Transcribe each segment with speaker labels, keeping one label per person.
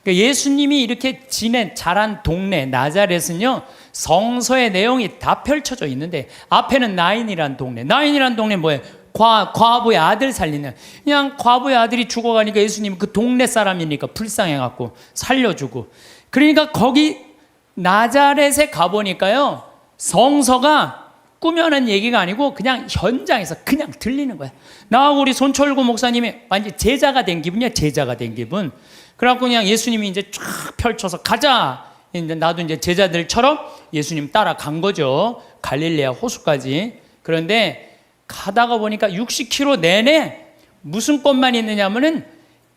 Speaker 1: 그러니까 예수님이 이렇게 자란 동네 나자렛은요, 성서의 내용이 다 펼쳐져 있는데, 앞에는 나인이란 동네. 나인이란 동네 뭐예요? 과부의 아들 살리는. 그냥 과부의 아들이 죽어가니까 예수님은 그 동네 사람이니까 불쌍해갖고 살려주고. 그러니까 거기 나자렛에 가보니까요, 성서가 꾸며낸 얘기가 아니고 그냥 현장에서 그냥 들리는 거야. 나하고 우리 손철구 목사님이 완전 제자가 된 기분이야, 제자가 된 기분. 그래갖고 그냥 예수님이 이제 쫙 펼쳐서 가자. 이제 나도 이제 제자들처럼 예수님 따라간 거죠. 갈릴레아 호수까지. 그런데 가다가 보니까 60km 내내 무슨 꽃만 있느냐면은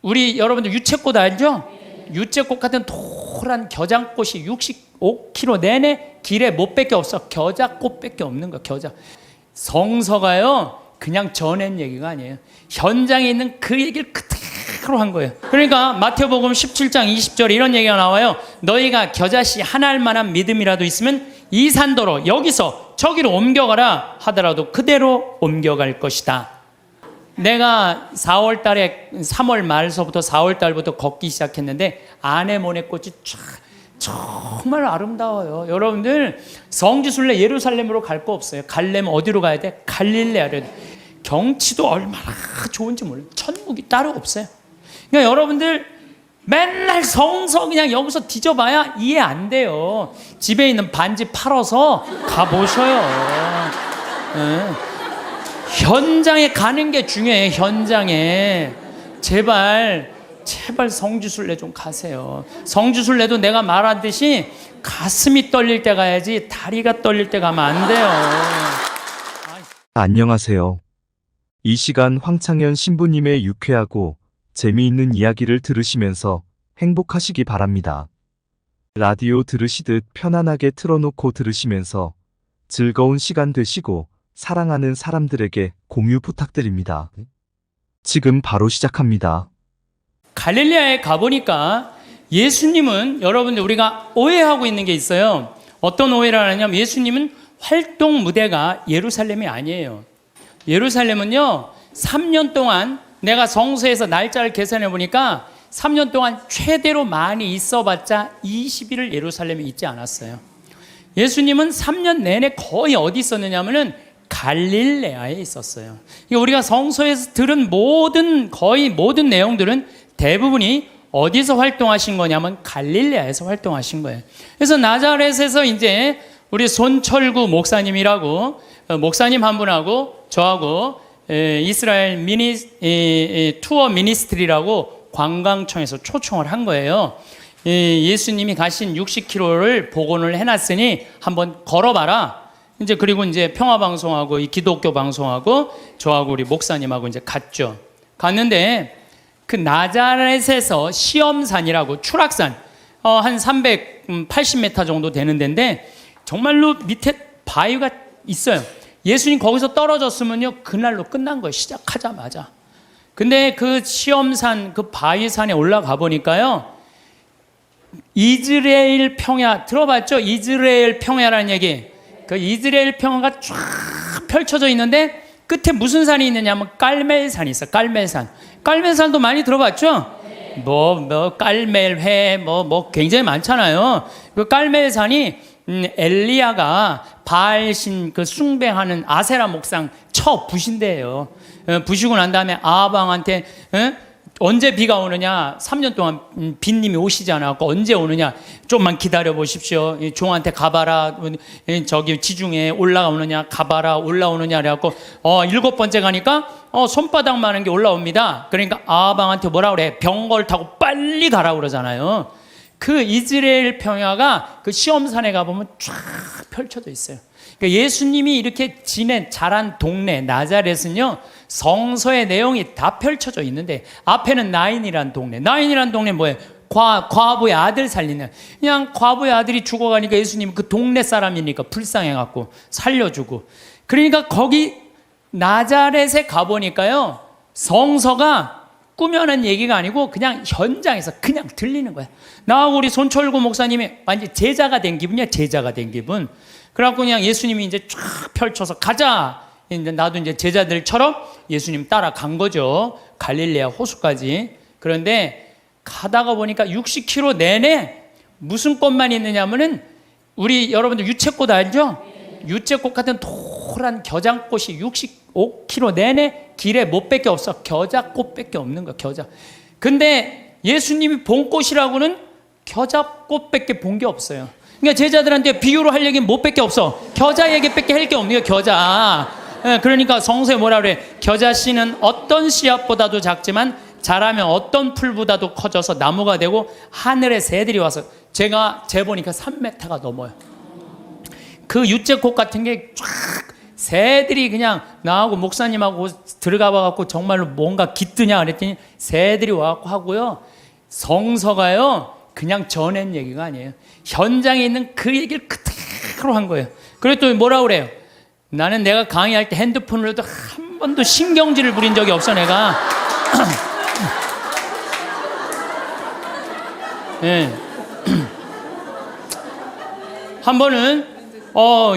Speaker 1: 우리 여러분들 유채꽃 알죠? 유채꽃 같은 노란 겨장꽃이 65km 내내 길에 못밖에 없어. 겨자꽃밖에 없는 거야. 겨자. 성서가요 그냥 전한 얘기가 아니에요. 현장에 있는 그 얘기를 그대로 한 거예요. 그러니까 마태복음 17장 20절에 이런 얘기가 나와요. 너희가 겨자씨 하나 할 만한 믿음이라도 있으면 이 산도로 여기서 저기로 옮겨가라 하더라도 그대로 옮겨갈 것이다. 내가 4월 달에 3월 말서부터 4월 달부터 걷기 시작했는데 아네모네 꽃이 정말 아름다워요. 여러분들 성지순례 예루살렘으로 갈 거 없어요. 가려면 어디로 가야 돼? 갈릴레아로. 경치도 얼마나 좋은지 몰라요. 천국이 따로 없어요. 그러니까 여러분들 맨날 성서 그냥 여기서 뒤져봐야 이해 안 돼요. 집에 있는 반지 팔아서 가보셔요. 현장에 가는 게 중요해요. 현장에. 제발 성지순례 좀 가세요. 성지순례도 내가 말하듯이 가슴이 떨릴 때 가야지 다리가 떨릴 때 가면 안 돼요.
Speaker 2: 안녕하세요. 이 시간 황창현 신부님의 유쾌하고 재미있는 이야기를 들으시면서 행복하시기 바랍니다. 라디오 들으시듯 편안하게 틀어놓고 들으시면서 즐거운 시간 되시고 사랑하는 사람들에게 공유 부탁드립니다. 지금 바로 시작합니다.
Speaker 1: 갈릴레아에 가보니까 예수님은 여러분들 우리가 오해하고 있는 게 있어요. 어떤 오해를 하냐면 예수님은 활동 무대가 예루살렘이 아니에요. 예루살렘은요 3년 동안 내가 성서에서 날짜를 계산해 보니까 3년 동안 최대로 많이 있어봤자 20일을 예루살렘에 있지 않았어요. 예수님은 3년 내내 거의 어디 있었느냐면은 갈릴레아에 있었어요. 우리가 성서에서 들은 거의 모든 내용들은 대부분이 어디서 활동하신 거냐면 갈릴레아에서 활동하신 거예요. 그래서 나자렛에서 이제 우리 손철구 목사님이라고 목사님 한 분하고 저하고 이스라엘 투어 미니스트리라고 관광청에서 초청을 한 거예요. 예수님이 가신 60km를 복원을 해놨으니 한번 걸어봐라. 이제 그리고 이제 평화방송하고 이 기독교 방송하고 저하고 우리 목사님하고 이제 갔죠. 갔는데 그 나자렛에서 시험산이라고 추락산 한 380m 정도 되는 데인데 정말로 밑에 바위가 있어요. 예수님 거기서 떨어졌으면요 그날로 끝난 거예요. 시작하자마자. 근데 그 시험산 그 바위산에 올라가 보니까요 이스라엘 평야 들어봤죠? 이스라엘 평야라는 얘기. 그 이스라엘 평야가 쫙 펼쳐져 있는데 끝에 무슨 산이 있느냐면 깔멜산이 있어. 깔멜산. 깔멜산도 많이 들어봤죠? 깔멜회 굉장히 많잖아요. 그 깔멜산이 엘리야가 바알신 그 숭배하는 아세라 목상 쳐 부신대요. 부시고 난 다음에 아방한테 언제 비가 오느냐? 3년 동안 빈님이 오시지 않았고 언제 오느냐? 좀만 기다려 보십시오. 종한테 가봐라. 저기 지중해 올라오느냐? 가봐라. 올라오느냐? 그래갖고 7번째 가니까 손바닥 많은 게 올라옵니다. 그러니까 아방한테 뭐라 그래? 병걸 타고 빨리 가라 그러잖아요. 그 이스라엘 평야가 그 시험산에 가보면 쫙 펼쳐져 있어요. 그러니까 예수님이 이렇게 자란 동네 나자렛은요 성서의 내용이 다 펼쳐져 있는데 앞에는 나인이란 동네. 나인이란 동네 뭐예요? 과부의 아들 살리는. 그냥 과부의 아들이 죽어가니까 예수님은 그 동네 사람이니까 불쌍해갖고 살려주고. 그러니까 거기 나자렛에 가보니까요 성서가 꾸며낸 얘기가 아니고 그냥 현장에서 그냥 들리는 거야. 나하고 우리 손철구 목사님이 완전 제자가 된 기분이야. 제자가 된 기분. 그래갖고 그냥 예수님이 이제 쫙 펼쳐서 가자. 이제 나도 이제 제자들처럼 예수님 따라간 거죠. 갈릴레아 호수까지. 그런데 가다가 보니까 60km 내내 무슨 꽃만 있느냐면은 우리 여러분들 유채꽃 알죠? 유채꽃 같은 노란 겨장꽃이 65km 내내 길에 못밖에 없어. 겨자꽃밖에 없는 거야. 겨자. 근데 예수님이 본 꽃이라고는 겨자꽃밖에 본 게 없어요. 그러니까 제자들한테 비유로 할 얘기는 못밖에 없어. 겨자 얘기밖에 할 게 없는 거야. 겨자. 그러니까 성서에 뭐라 그래? 겨자씨는 어떤 씨앗보다도 작지만 자라면 어떤 풀보다도 커져서 나무가 되고 하늘의 새들이 와서, 제가 재보니까 3m가 넘어요. 그 유채꽃 같은 게 쫙 새들이 그냥 나하고 목사님하고 들어가 봐갖고 정말로 뭔가 깃드냐 그랬더니 새들이 와갖고 하고요. 성서가요 그냥 전한 얘기가 아니에요. 현장에 있는 그 얘기를 그대로 한 거예요. 그리고 또 뭐라 그래요? 나는 내가 강의할 때 핸드폰으로도 한 번도 신경질을 부린 적이 없어 내가. 네. 한 번은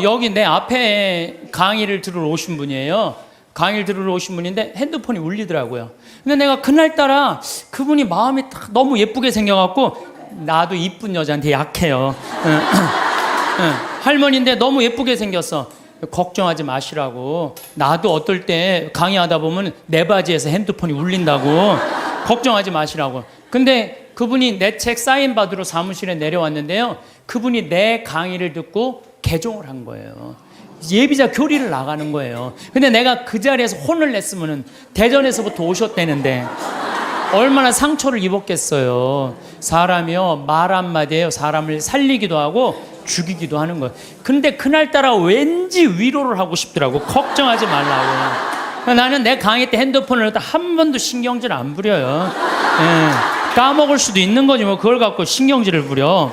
Speaker 1: 여기 내 앞에 강의를 들으러 오신 분이에요. 강의를 들으러 오신 분인데 핸드폰이 울리더라고요. 근데 내가 그날따라 그분이 마음이 딱 너무 예쁘게 생겨갖고, 나도 이쁜 여자한테 약해요. 할머니인데 너무 예쁘게 생겼어. 걱정하지 마시라고. 나도 어떨 때 강의하다 보면 내 바지에서 핸드폰이 울린다고. 걱정하지 마시라고. 근데 그분이 내 책 사인 받으러 사무실에 내려왔는데요. 그분이 내 강의를 듣고 개종을 한 거예요. 예비자 교리를 나가는 거예요. 근데 내가 그 자리에서 혼을 냈으면 대전에서부터 오셨다는데 얼마나 상처를 입었겠어요. 사람이요 말 한마디에요 사람을 살리기도 하고 죽이기도 하는 거예요. 근데 그날따라 왠지 위로를 하고 싶더라고. 걱정하지 말라고. 나는 내 강의 때 핸드폰을 한 번도 신경질 안 부려요. 까먹을 수도 있는 거지 뭐 그걸 갖고 신경질을 부려.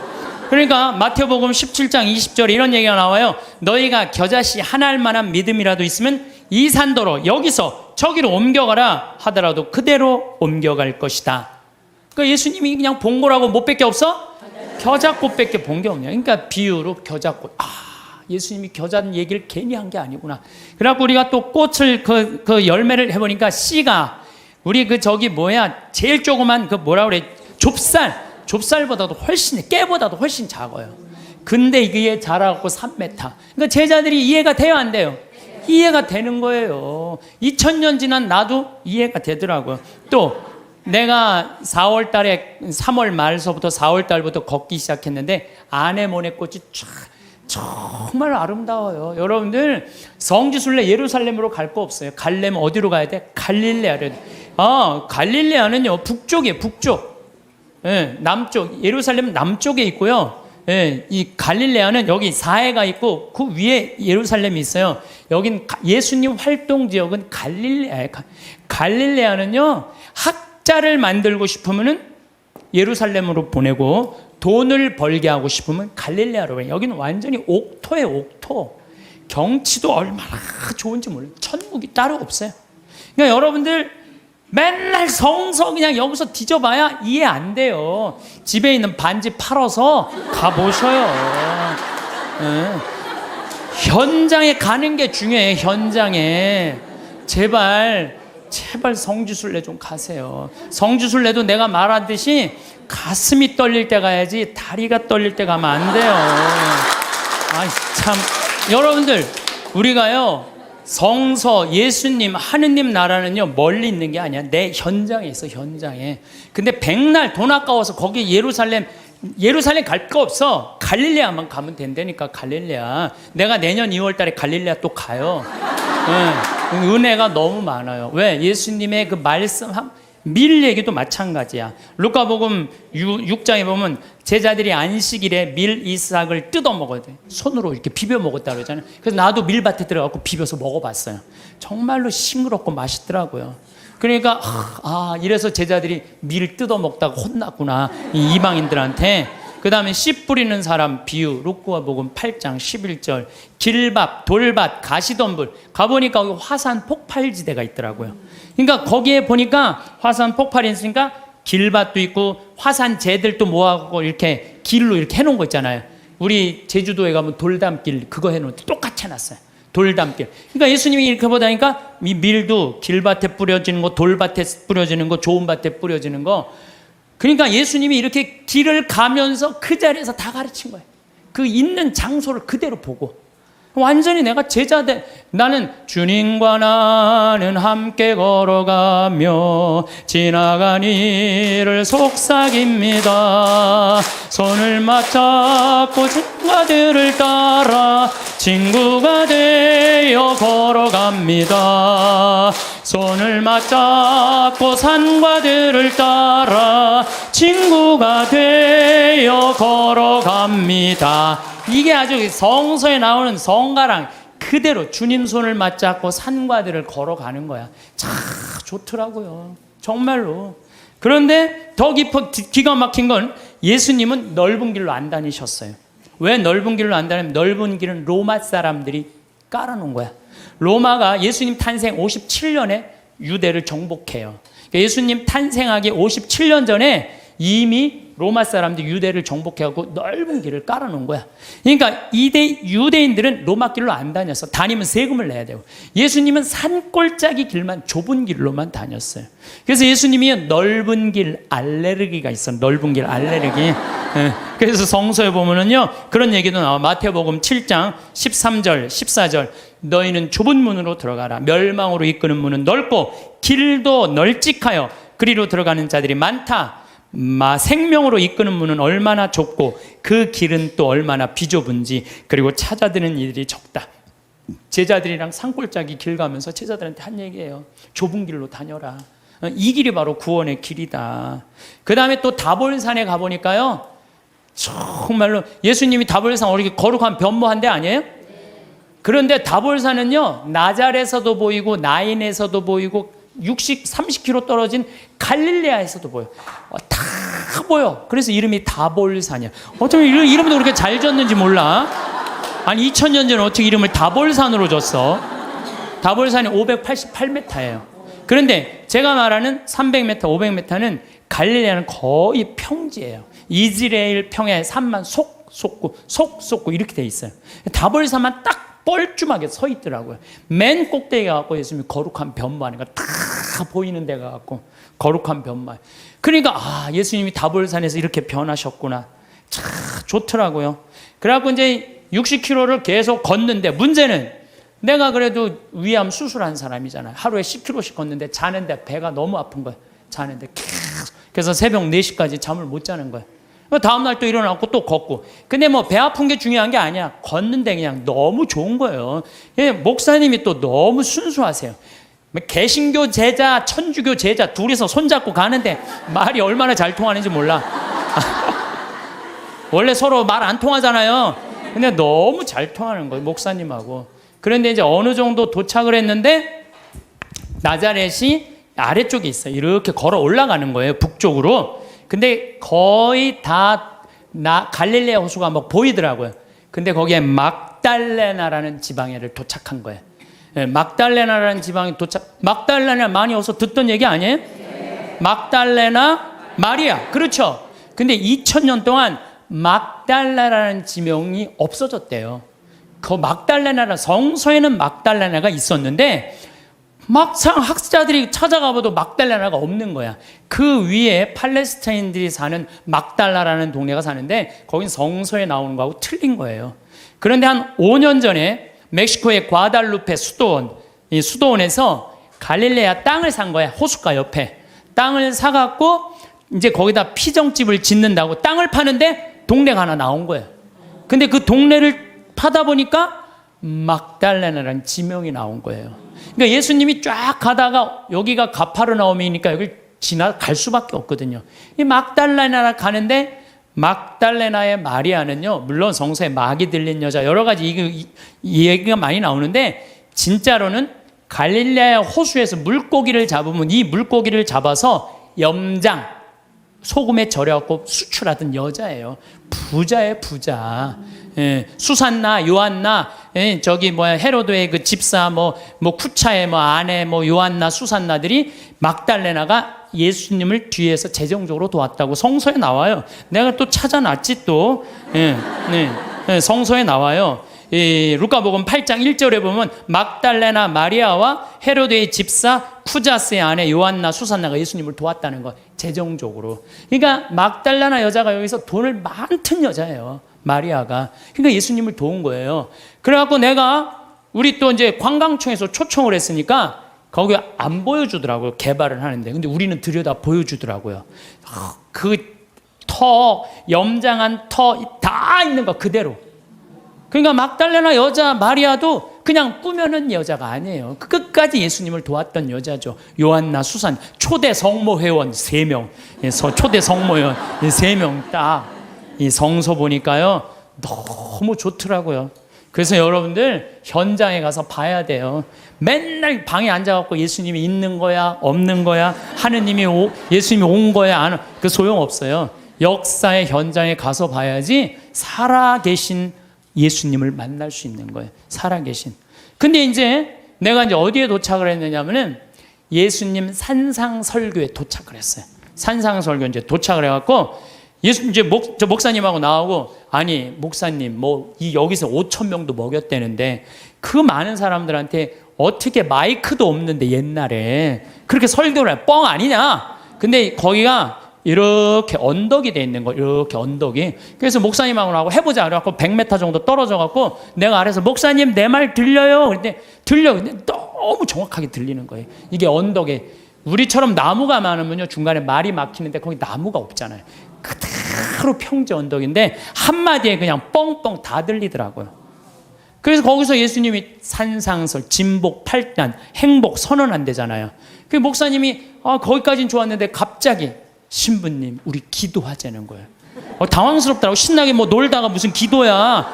Speaker 1: 그러니까 마태복음 17장 20절에 이런 얘기가 나와요. 너희가 겨자씨 하나 할 만한 믿음이라도 있으면 이 산도로 여기서 저기로 옮겨가라 하더라도 그대로 옮겨갈 것이다. 그러니까 예수님이 그냥 본 거라고 못밖에 없어? 겨자꽃밖에 본 게 없냐. 그러니까 비유로 겨자꽃. 예수님이 겨자는 얘기를 괜히 한 게 아니구나. 그래갖고 우리가 또 꽃을 그 열매를 해보니까 씨가 우리 제일 조그만 뭐라 그래, 좁쌀보다도 훨씬, 깨보다도 훨씬 작아요. 근데 이게 자라갖고 3m. 그러니까 제자들이 이해가 돼요, 안 돼요? 이해가 되는 거예요. 2000년 지난 나도 이해가 되더라고요. 또 내가 4월 달에 3월 말서부터 4월 달부터 걷기 시작했는데 아네모네 꽃이 정말 아름다워요. 여러분들 성지순례 예루살렘으로 갈 거 없어요. 가려면 어디로 가야 돼? 갈릴레아로. 갈릴레아는요 북쪽이에요. 북쪽. 남쪽. 예루살렘은 남쪽에 있고요. 이 갈릴레아는 여기 사해가 있고 그 위에 예루살렘이 있어요. 여긴 예수님 활동 지역은 갈릴레아예요. 갈릴레아는요 학자를 만들고 싶으면은 예루살렘으로 보내고 돈을 벌게 하고 싶으면 갈릴레아로 가요. 여기는 완전히 옥토예요. 옥토. 경치도 얼마나 좋은지 몰라요. 천국이 따로 없어요. 그러니까 여러분들 맨날 성서 그냥 여기서 뒤져봐야 이해 안 돼요. 집에 있는 반지 팔아서 가보셔요. 현장에 가는 게 중요해요. 현장에. 제발 성지순례 좀 가세요. 성지순례도 내가 말하듯이 가슴이 떨릴 때 가야지 다리가 떨릴 때 가면 안 돼요. 참 여러분들 우리가요 성서 예수님 하느님 나라는요 멀리 있는 게 아니야. 내 현장에 있어. 현장에. 근데 백날 돈 아까워서 거기 예루살렘 갈 거 없어. 갈릴레아만 가면 된다니까. 갈릴레아. 내가 내년 2월 달에 갈릴레아 또 가요. 은혜가 너무 많아요. 왜? 예수님의 그 말씀 밀 얘기도 마찬가지야. 루카복음 6장에 보면 제자들이 안식일에 밀 이삭을 뜯어 먹어야 돼. 손으로 이렇게 비벼 먹었다 그러잖아요. 그래서 나도 밀밭에 들어가고 비벼서 먹어봤어요. 정말로 싱그럽고 맛있더라고요. 그러니까 이래서 제자들이 밀 뜯어 먹다가 혼났구나 이 이방인들한테. 그 다음에 씨 뿌리는 사람 비유 루카복음 8장 11절 길밥, 돌밭, 가시덤불 가보니까 거기 화산 폭발지대가 있더라고요. 그러니까 거기에 보니까 화산 폭발이 있으니까 길밭도 있고 화산재들도 모아갖고 이렇게 길로 이렇게 해놓은 거 있잖아요. 우리 제주도에 가면 돌담길 그거 해놓은 똑같이 해놨어요. 돌담길. 그러니까 예수님이 이렇게 보다니까 이 밀도 길밭에 뿌려지는 거, 돌밭에 뿌려지는 거, 좋은 밭에 뿌려지는 거 그러니까 예수님이 이렇게 길을 가면서 그 자리에서 다 가르친 거예요. 그 있는 장소를 그대로 보고. 완전히 내가 제자들, 나는 주님과 나는 함께 걸어가며 지나간 이를 속삭입니다. 손을 맞잡고 친구들을 따라 친구가 되어 걸어갑니다. 손을 맞잡고 산과들을 따라 친구가 되어 걸어갑니다. 이게 아주 성서에 나오는 성가랑 그대로 주님 손을 맞잡고 산과들을 걸어가는 거야. 참 좋더라고요. 정말로. 그런데 더 기가 막힌 건 예수님은 넓은 길로 안 다니셨어요. 왜 넓은 길로 안 다니면 넓은 길은 로마 사람들이 깔아놓은 거야. 로마가 예수님 탄생 57년에 유대를 정복해요. 그러니까 예수님 탄생하기 57년 전에 이미 로마 사람들이 유대를 정복해갖고 넓은 길을 깔아놓은 거야. 그러니까 유대인들은 로마 길로 안 다녔어. 다니면 세금을 내야 되고. 예수님은 산골짜기 길만, 좁은 길로만 다녔어요. 그래서 예수님이 넓은 길 알레르기가 있어. 넓은 길 알레르기. 그래서 성서에 보면은요, 그런 얘기도 나와. 마태복음 7장 13절, 14절. 너희는 좁은 문으로 들어가라. 멸망으로 이끄는 문은 넓고 길도 널찍하여 그리로 들어가는 자들이 많다. 생명으로 이끄는 문은 얼마나 좁고 그 길은 또 얼마나 비좁은지, 그리고 찾아드는 이들이 적다. 제자들이랑 산골짜기 길 가면서 제자들한테 한 얘기예요. 좁은 길로 다녀라. 이 길이 바로 구원의 길이다. 그 다음에 또 다볼산에 가보니까요, 정말로 예수님이 다볼산 어떻게 거룩한 변모한 데 아니에요? 그런데 다볼산은요, 나잘에서도 보이고 나인에서도 보이고 30km 떨어진 갈릴레아에서도 보여. 다 보여. 그래서 이름이 다볼산이야. 어떻게 이름도 그렇게 잘 졌는지 몰라. 아니 2000년 전에 어떻게 이름을 다볼산으로 줬어? 다볼산이 588m예요. 그런데 제가 말하는 300m, 500m는 갈릴레아는 거의 평지예요. 이스라엘 평야의 산만 속 솟고 이렇게 돼 있어요. 다볼산만 딱 뻘쭘하게 서 있더라고요. 맨 꼭대기에 가고 예수님이 거룩한 변모하는 거 다 보이는 데가 갖고 거룩한 변모. 그러니까 예수님이 다볼산에서 이렇게 변하셨구나. 참 좋더라고요. 그래갖고 이제 60km를 계속 걷는데, 문제는 내가 그래도 위암 수술한 사람이잖아요. 하루에 10km씩 걷는데 자는데 배가 너무 아픈 거예요. 자는데 계속. 그래서 새벽 4시까지 잠을 못 자는 거예요. 다음날 또 일어나고 또 걷고. 근데 뭐 배 아픈 게 중요한 게 아니야. 걷는데 그냥 너무 좋은 거예요. 목사님이 또 너무 순수하세요. 개신교 제자, 천주교 제자 둘이서 손잡고 가는데 말이 얼마나 잘 통하는지 몰라. 원래 서로 말 안 통하잖아요. 근데 너무 잘 통하는 거예요, 목사님하고. 그런데 이제 어느 정도 도착을 했는데 나자렛이 아래쪽에 있어요. 이렇게 걸어 올라가는 거예요, 북쪽으로. 근데 거의 다 갈릴레아 호수가 막 보이더라고요. 근데 거기에 막달레나라는 지방에 도착한 거예요. 막달레나라는 지방에 막달레나 많이 어서 듣던 얘기 아니에요? 막달레나 마리아. 그렇죠. 근데 2000년 동안 막달레나라는 지명이 없어졌대요. 그 막달레나라, 성서에는 막달레나가 있었는데 막상 학자들이 찾아가봐도 막달레나가 없는 거야. 그 위에 팔레스타인들이 사는 막달라라는 동네가 사는데 거긴 성서에 나오는 거하고 틀린 거예요. 그런데 한 5년 전에 멕시코의 과달루페 이 수도원에서 갈릴레아 땅을 산 거야. 호숫가 옆에 땅을 사갖고 이제 거기다 피정집을 짓는다고 땅을 파는데 동네가 하나 나온 거예요. 근데 그 동네를 파다 보니까 막달레나라는 지명이 나온 거예요. 그러니까 예수님이 쫙 가다가 여기가 가파르나움이니까 여기 지나갈 수밖에 없거든요. 이 막달레나 가는데 막달레나의 마리아는요, 물론 성서에 막이 들린 여자 여러 가지 이 얘기가 많이 나오는데, 진짜로는 갈릴레아 호수에서 물고기를 잡으면 이 물고기를 잡아서 염장 소금에 절여갖고 수출하던 여자예요. 부자예요, 부자. 수산나, 요한나, 헤로드의 그 집사, 쿠차의 아내, 요한나, 수산나들이 막달레나가 예수님을 뒤에서 재정적으로 도왔다고 성서에 나와요. 내가 또 찾아놨지 또. 성서에 나와요. 루카복음 8장 1절에 보면 막달레나 마리아와 헤로드의 집사 쿠자스의 아내 요한나 수산나가 예수님을 도왔다는 거, 재정적으로. 그러니까 막달라나 여자가 여기서 돈을 많던 여자예요, 마리아가. 그러니까 예수님을 도운 거예요. 그래갖고 우리 또 이제 관광청에서 초청을 했으니까 거기 안 보여주더라고요, 개발을 하는데. 근데 우리는 들여다 보여주더라고요. 그 염장한 터 다 있는 거 그대로. 그러니까 막달레나 여자 마리아도 그냥 꾸며낸 여자가 아니에요. 끝까지 예수님을 도왔던 여자죠. 요한나 수산, 초대 성모 회원 3명, 초대 성모 회원 3명 딱 이 성서 보니까요, 너무 좋더라고요. 그래서 여러분들 현장에 가서 봐야 돼요. 맨날 방에 앉아갖고 예수님이 있는 거야 없는 거야, 예수님이 온 거야 안, 그 소용없어요. 역사의 현장에 가서 봐야지 살아계신 예수님을 만날 수 있는 거예요. 살아계신. 근데 이제 내가 이제 어디에 도착을 했느냐면은 예수님 산상설교에 도착을 했어요. 산상설교 이제 도착을 해갖고 이제 목사님하고 나오고, 아니 목사님 여기서 5천 명도 먹였대는데 그 많은 사람들한테 어떻게 마이크도 없는데 옛날에 그렇게 설교를 해? 뻥 아니냐? 근데 거기가 이렇게 언덕이 돼 있는 거, 이렇게 언덕이. 그래서 목사님하고 해보자. 그래갖고 100m 정도 떨어져갖고 내가 아래서 목사님 내 말 들려요? 그런데 들려. 근데 너무 정확하게 들리는 거예요. 이게 언덕에, 우리처럼 나무가 많으면요 중간에 말이 막히는데 거기 나무가 없잖아요. 그대로 평지 언덕인데 한마디에 그냥 뻥뻥 다 들리더라고요. 그래서 거기서 예수님이 산상설, 진복, 팔단, 행복 선언한대잖아요. 그 목사님이 거기까지는 좋았는데 갑자기 신부님 우리 기도하자는 거예요. 당황스럽더라고. 신나게 놀다가 무슨 기도야.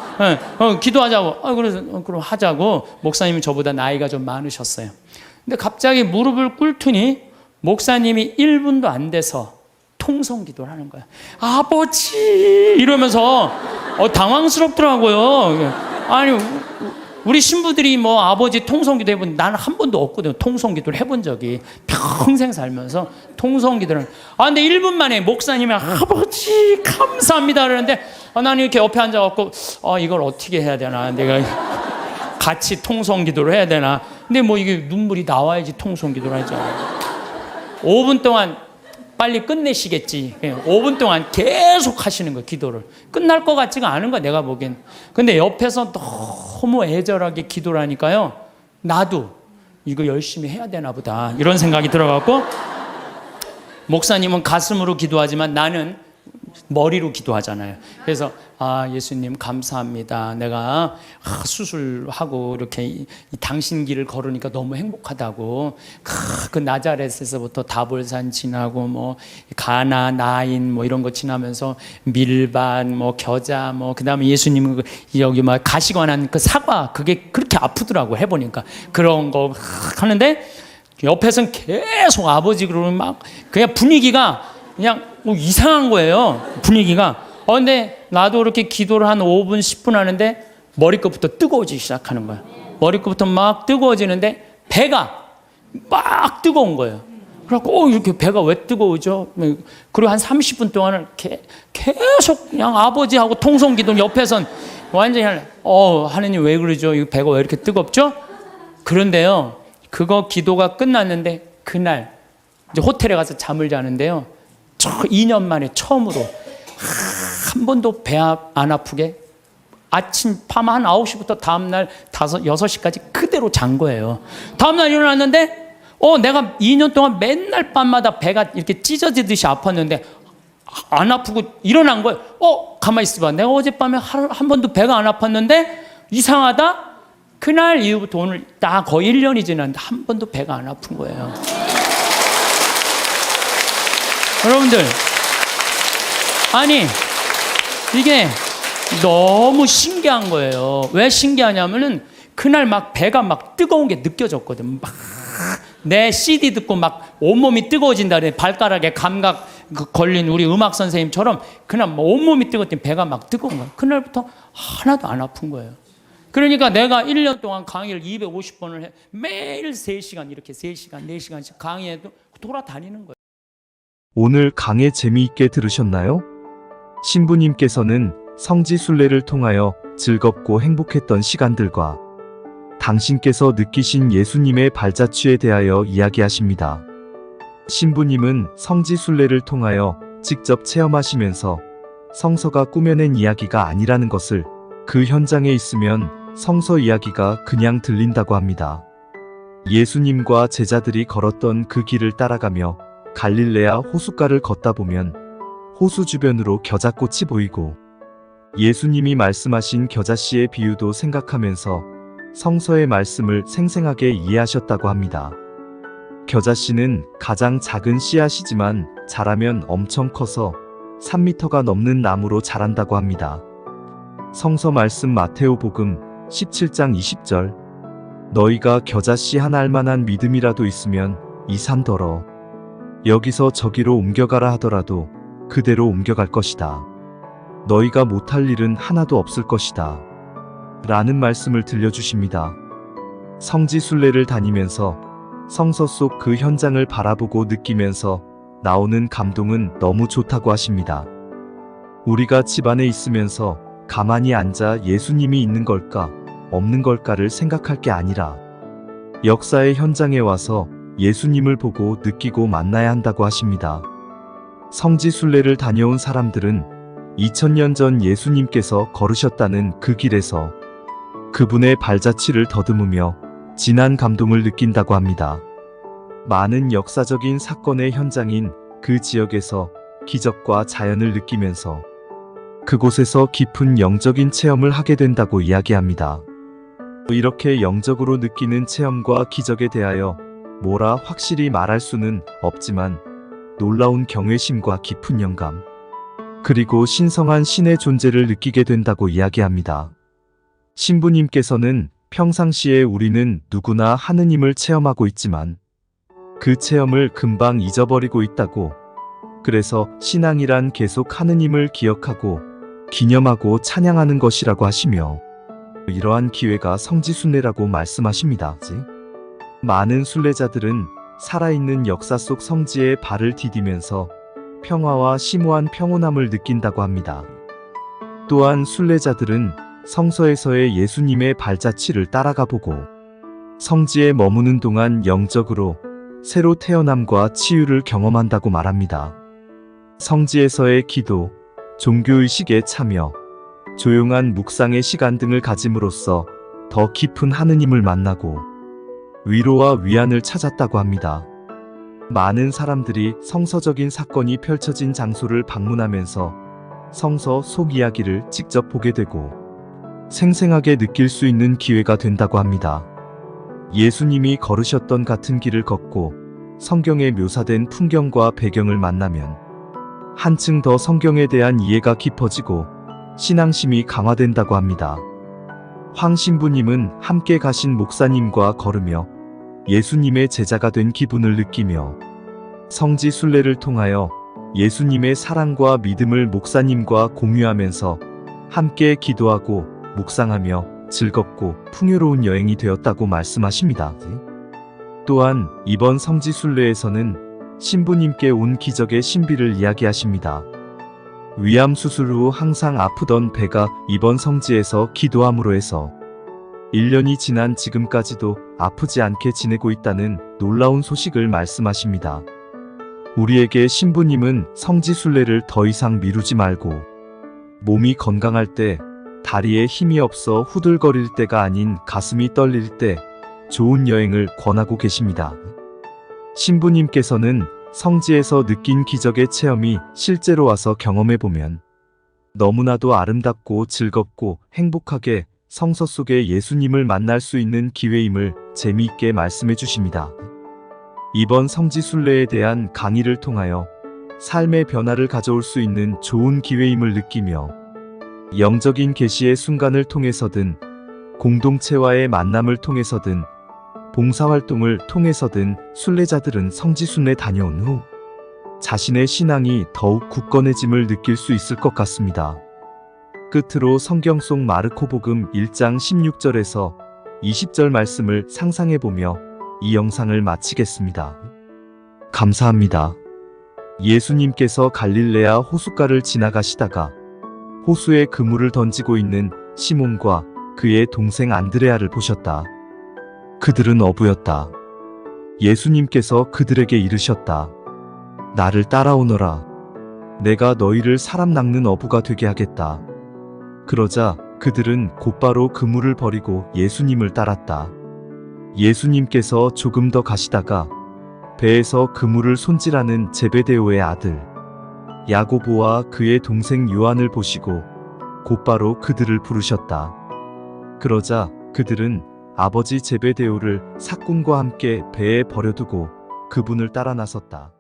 Speaker 1: 기도하자고. 그래서 그럼 하자고. 목사님이 저보다 나이가 좀 많으셨어요. 근데 갑자기 무릎을 꿇더니 목사님이 1분도 안 돼서 통성 기도를 하는 거야. 아버지 이러면서 당황스럽더라고요. 아니 우리 신부들이 아버지 통성기도 해본, 나는 한 번도 없거든요. 통성기도를 해본 적이 평생 살면서 통성기도를. 근데 1분 만에 목사님이 아버지 감사합니다 그러는데 나는 이렇게 옆에 앉아갖고 이걸 어떻게 해야 되나, 내가 같이 통성기도를 해야 되나. 근데 이게 눈물이 나와야지 통성기도를 하죠. 5분 동안 빨리 끝내시겠지. 5분 동안 계속 하시는 거예요, 기도를. 끝날 것 같지가 않은 거야, 내가 보기엔. 근데 옆에서 너무 애절하게 기도를 하니까요, 나도 이거 열심히 해야 되나 보다, 이런 생각이 들어갖고, 목사님은 가슴으로 기도하지만 나는 머리로 기도하잖아요. 그래서 예수님 감사합니다. 내가 수술하고 이렇게 이 당신 길을 걸으니까 너무 행복하다고. 그 나자렛에서부터 다볼산 지나고 가나, 나인 이런 거 지나면서 밀반, 겨자, 그다음에 예수님 여기 가시관한 그 사과, 그게 그렇게 아프더라고 해보니까. 그런 거 하는데 옆에서는 계속 아버지 그러면 그냥 분위기가 그냥 이상한 거예요, 분위기가. 근데 나도 이렇게 기도를 한 5분, 10분 하는데 머리끝부터 뜨거워지기 시작하는 거예요. 머리끝부터 막 뜨거워지는데 배가 막 뜨거운 거예요. 그래갖고 이렇게 배가 왜 뜨거우죠? 그리고 한 30분 동안은 계속 그냥 아버지하고 통성기도 옆에선 완전히 하느님 왜 그러죠? 이 배가 왜 이렇게 뜨겁죠? 그런데요, 그거 기도가 끝났는데 그날 이제 호텔에 가서 잠을 자는데요, 2년 만에 처음으로 한 번도 배 안 아프게 아침 밤 한 9시부터 다음날 6시까지 그대로 잔 거예요. 다음날 일어났는데 내가 2년 동안 맨날 밤마다 배가 이렇게 찢어지듯이 아팠는데 안 아프고 일어난 거예요. 가만히 있어봐. 내가 어젯밤에 한 번도 배가 안 아팠는데 이상하다. 그날 이후부터 오늘 딱 거의 1년이 지났는데 한 번도 배가 안 아픈 거예요. 여러분들, 아니 이게 너무 신기한 거예요. 왜 신기하냐면은 그날 배가 뜨거운 게 느껴졌거든. 내 CD 듣고 온몸이 뜨거워진다 그래. 발가락에 감각 걸린 우리 음악 선생님처럼 그날 온몸이 뜨거웠더니 배가 뜨거운 거야. 그날부터 하나도 안 아픈 거예요. 그러니까 내가 1년 동안 강의를 250번을 해. 매일 3시간 이렇게 3시간, 4시간씩 강의해도 돌아다니는 거예요.
Speaker 2: 오늘 강의 재미있게 들으셨나요? 신부님께서는 성지순례를 통하여 즐겁고 행복했던 시간들과 당신께서 느끼신 예수님의 발자취에 대하여 이야기하십니다. 신부님은 성지순례를 통하여 직접 체험하시면서 성서가 꾸며낸 이야기가 아니라는 것을, 그 현장에 있으면 성서 이야기가 그냥 들린다고 합니다. 예수님과 제자들이 걸었던 그 길을 따라가며 갈릴레아 호숫가를 걷다 보면 호수 주변으로 겨자꽃이 보이고, 예수님이 말씀하신 겨자씨의 비유도 생각하면서 성서의 말씀을 생생하게 이해하셨다고 합니다. 겨자씨는 가장 작은 씨앗이지만 자라면 엄청 커서 3m가 넘는 나무로 자란다고 합니다. 성서 말씀 마테오복음 17장 20절, 너희가 겨자씨 한 알만한 믿음이라도 있으면 이 산더러 여기서 저기로 옮겨가라 하더라도 그대로 옮겨갈 것이다. 너희가 못할 일은 하나도 없을 것이다. 라는 말씀을 들려주십니다. 성지순례를 다니면서 성서 속 그 현장을 바라보고 느끼면서 나오는 감동은 너무 좋다고 하십니다. 우리가 집안에 있으면서 가만히 앉아 예수님이 있는 걸까, 없는 걸까를 생각할 게 아니라 역사의 현장에 와서 예수님을 보고 느끼고 만나야 한다고 하십니다. 성지순례를 다녀온 사람들은 2000년 전 예수님께서 걸으셨다는 그 길에서 그분의 발자취를 더듬으며 진한 감동을 느낀다고 합니다. 많은 역사적인 사건의 현장인 그 지역에서 기적과 자연을 느끼면서 그곳에서 깊은 영적인 체험을 하게 된다고 이야기합니다. 이렇게 영적으로 느끼는 체험과 기적에 대하여 뭐라 확실히 말할 수는 없지만 놀라운 경외심과 깊은 영감, 그리고 신성한 신의 존재를 느끼게 된다고 이야기합니다. 신부님께서는 평상시에 우리는 누구나 하느님을 체험하고 있지만 그 체험을 금방 잊어버리고 있다고, 그래서 신앙이란 계속 하느님을 기억하고 기념하고 찬양하는 것이라고 하시며, 이러한 기회가 성지순례라고 말씀하십니다. 많은 순례자들은 살아있는 역사 속 성지에 발을 디디면서 평화와 심오한 평온함을 느낀다고 합니다. 또한 순례자들은 성서에서의 예수님의 발자취를 따라가 보고 성지에 머무는 동안 영적으로 새로 태어남과 치유를 경험한다고 말합니다. 성지에서의 기도, 종교의식에 참여, 조용한 묵상의 시간 등을 가짐으로써 더 깊은 하느님을 만나고 위로와 위안을 찾았다고 합니다. 많은 사람들이 성서적인 사건이 펼쳐진 장소를 방문하면서 성서 속 이야기를 직접 보게 되고 생생하게 느낄 수 있는 기회가 된다고 합니다. 예수님이 걸으셨던 같은 길을 걷고 성경에 묘사된 풍경과 배경을 만나면 한층 더 성경에 대한 이해가 깊어지고 신앙심이 강화된다고 합니다. 황 신부님은 함께 가신 목사님과 걸으며 예수님의 제자가 된 기분을 느끼며 성지 순례를 통하여 예수님의 사랑과 믿음을 목사님과 공유하면서 함께 기도하고 묵상하며 즐겁고 풍요로운 여행이 되었다고 말씀하십니다. 또한 이번 성지 순례에서는 신부님께 온 기적의 신비를 이야기하십니다. 위암 수술 후 항상 아프던 배가 이번 성지에서 기도함으로 해서 1년이 지난 지금까지도 아프지 않게 지내고 있다는 놀라운 소식을 말씀하십니다. 우리에게 신부님은 성지 순례를 더 이상 미루지 말고 몸이 건강할 때, 다리에 힘이 없어 후들거릴 때가 아닌 가슴이 떨릴 때 좋은 여행을 권하고 계십니다. 신부님께서는 성지에서 느낀 기적의 체험이 실제로 와서 경험해보면 너무나도 아름답고 즐겁고 행복하게 성서 속에 예수님을 만날 수 있는 기회임을 재미있게 말씀해 주십니다. 이번 성지 순례에 대한 강의를 통하여 삶의 변화를 가져올 수 있는 좋은 기회임을 느끼며 영적인 계시의 순간을 통해서든 공동체와의 만남을 통해서든 봉사활동을 통해서든 순례자들은 성지순례 다녀온 후 자신의 신앙이 더욱 굳건해짐을 느낄 수 있을 것 같습니다. 끝으로 성경 속 마르코복음 1장 16절에서 20절 말씀을 상상해보며 이 영상을 마치겠습니다. 감사합니다. 예수님께서 갈릴레아 호숫가를 지나가시다가 호수에 그물을 던지고 있는 시몬과 그의 동생 안드레아를 보셨다. 그들은 어부였다. 예수님께서 그들에게 이르셨다. 나를 따라오너라. 내가 너희를 사람 낚는 어부가 되게 하겠다. 그러자 그들은 곧바로 그물을 버리고 예수님을 따랐다. 예수님께서 조금 더 가시다가 배에서 그물을 손질하는 제베데오의 아들 야고보와 그의 동생 요한을 보시고 곧바로 그들을 부르셨다. 그러자 그들은 아버지 제베데오를 삭군과 함께 배에 버려두고 그분을 따라 나섰다.